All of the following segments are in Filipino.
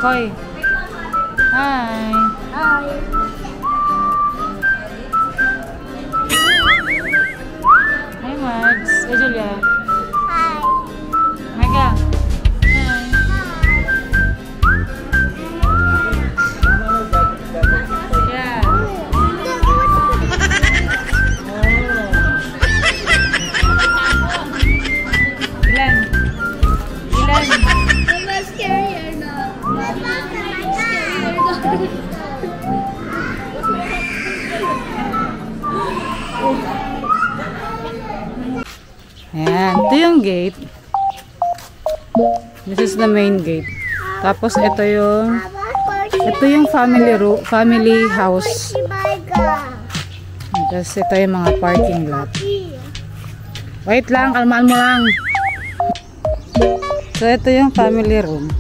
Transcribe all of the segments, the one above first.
Koy. Hi. Hi. Hi, Mads. Hey, Julia. Hi. Mega. Yeah. Ilan? Ilan? Mama, scarier na. Mama, scarier na. Ayan. Ito yung gate. This is the main gate. Tapos ito yung family house. Tapos ito yung mga parking lot. Wait lang, kalmaan mo lang. So ito yung family room.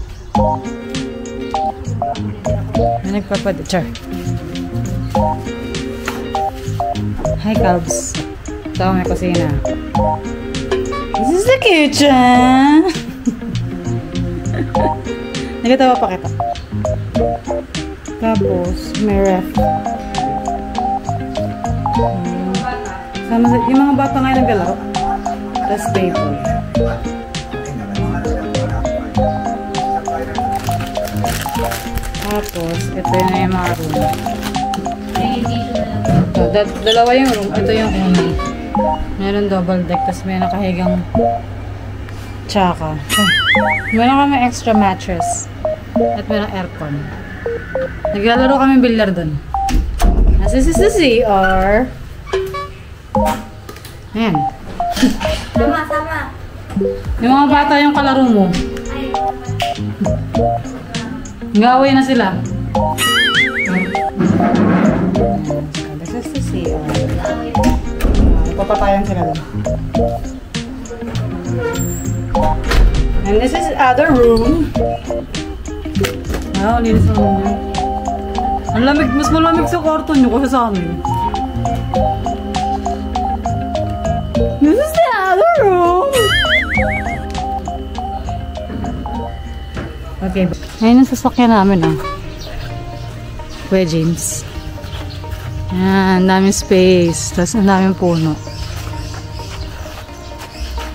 May nagpapaditcher. Hi, Cubs. Ito may kusina. This is the kitchen. Nagatawa pa kita. Tapos may ref. Yung mga bata ngayon naggalaw. Tapos table. Tapos ito na yung mga room. Dalawa yung room. Ito yung una. Meron double deck. Tapos may nakahigang tsaka. Meron kami extra mattress. At meron aircon. Naglalaro kami billiard dun. This is the CR. Ayan. Sama. Yung mga bata yung kalaro mo. Ngaway na sila. This is the CR. Papatayan sila dun. And this is other room. Wow, linis na room niya. Ang lamig, mas malamig sa kwarto niyo kasi sa amin. This is the other room. Okay. Ngayon ang sasakyan namin Kuya James. Yan, daming space. Tapos ang daming puno.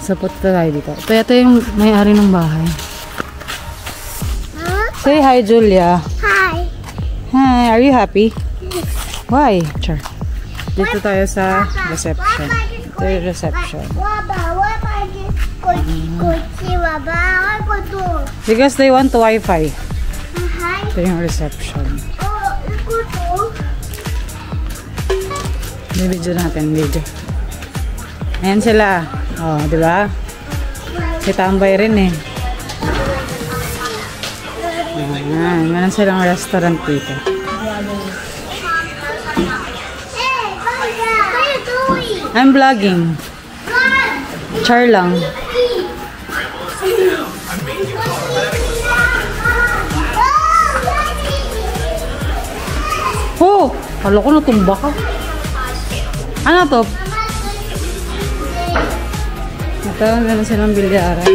Sapot tayo dito. Ito yung may-ari ng bahay. Say hi, Julia. Hi. Hi, are you happy? Why? Sure. Dito tayo sa reception. Ito yung reception. Because they want Wi-Fi. Ito yung reception. Video natin, video. Ayan sila. Oh, di ba? Si tambay rin Ayan, meron silang restaurant dito. I'm vlogging. Char lang. Oh! Kala ko natumba ka. Ano to? Ito, meron silang bilyaran.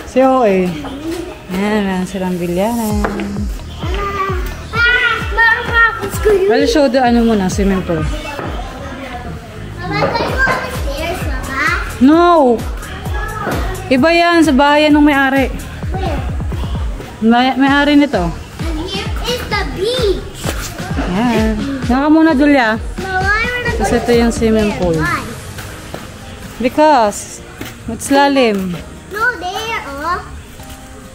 Si Oe. Ayan, meron silang bilyaran. I'll show the swimming pool. No! Iba yan, sa bahayan ng may-ari. May-ari nito. And here is the beach. Ayan. Naka muna, Julia. Kasi ito yung swimming pool. Because it's lalim. No, there, oh.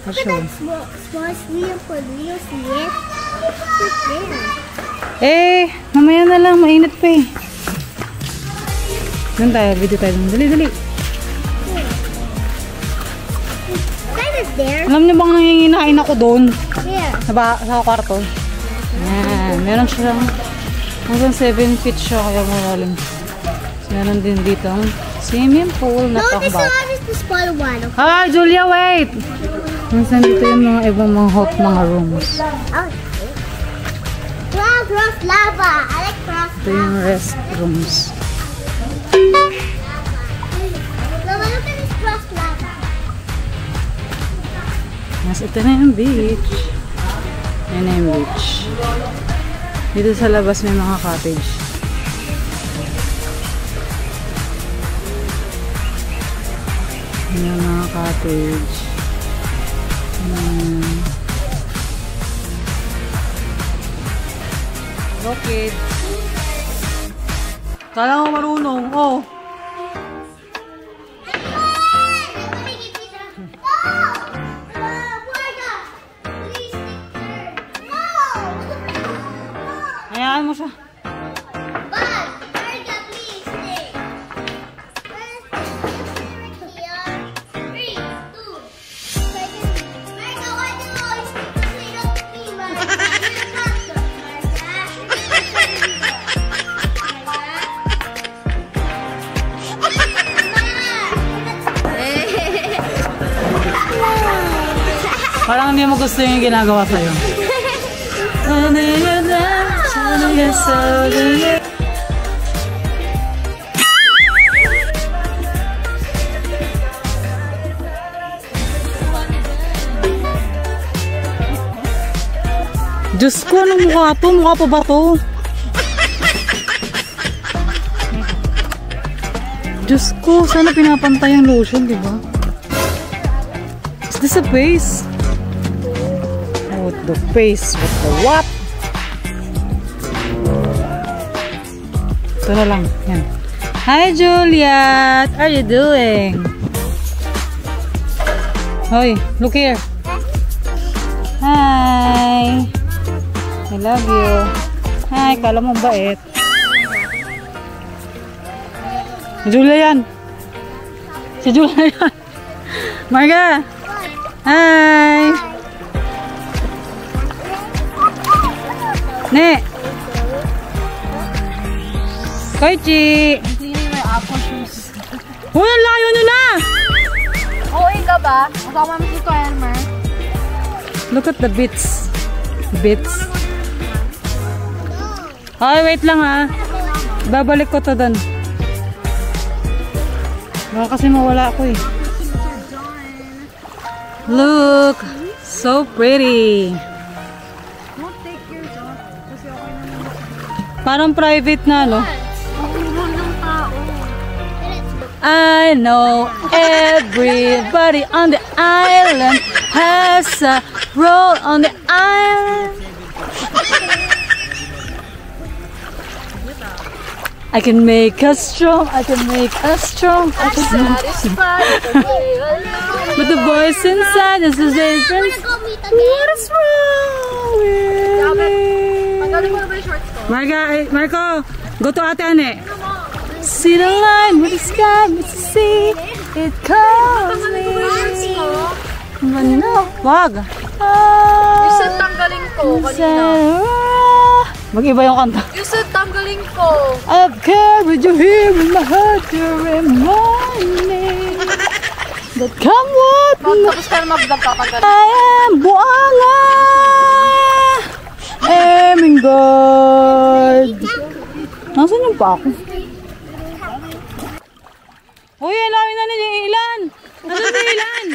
Look at that small swimming pool. Do you see it? Look there. Mamaya na lang. Mainit pa Doon tayo. Video tayo. Dali, dali. Kind of there. Alam niyo bang nanginginain ako doon? Here. Sa kwarto. Ayan. Meron siya hanggang 7 feet siya. Kaya malalim. Meron din dito ang swimming pool na No, this pangbat. one is the small one. Hi, Julia, wait! Minsan dito yung mga ibang mga hot mga rooms. Oh, cross lava. I like cross Ito yung restrooms. Mama, look at this cross lava. Mas ito na yung beach. Yan na yung beach. Dito sa labas may mga cottage. Yan mga cottage. Go kids. Kala ko marunong. Oh. Hayaan mo siya. Parang hindi mo gusto yung ginagawa sa'yo. Diyos ko, anong mukha to? Mukha pa ba to? Diyos ko, sana pinapantay yung lotion, di ba? Is this a face? Oh, the face with the what? Ito na lang. Yan. Hi, Juliet! What are you doing? Hoy, look here. Hi! I love you. Hi, kala mo bait. Si Julia yan. Si Julia yan. Marga! Hi! Ne! Koichi! Cleaning my apple shoes. Uy, ang layo nyo na! Okay ka ba? Kasama mo si Elmer. Look at the bits. Bits. Ay, wait lang ha. Babalik ko to doon. Baka kasi mawala ako eh. Look! So pretty! Don't take yours off. Kasi okay naman. Parang private na, no? Makulong ng tao. I know everybody on the island has a role on the island. I can make us strong, I can make us strong. I can Satisfied. but the voice inside is a difference. What is wrong with me? Magaling mo na ba yung shorts ko? Marco, go to Ate Ane. See the line with the sky, with the sea. It calls me. But no, wag. You said tanggalin ko kanina. Mag-iba yung kanta. You said tanggalin ko. I've carried you here in my heart to remind me that come what may. Tapos ka na mag-vlog kakagaling. I am buanga. Aming God. Nasaan yung pa ako? Uy, alawin na niyo yung ilan. Nasaan yung ilan?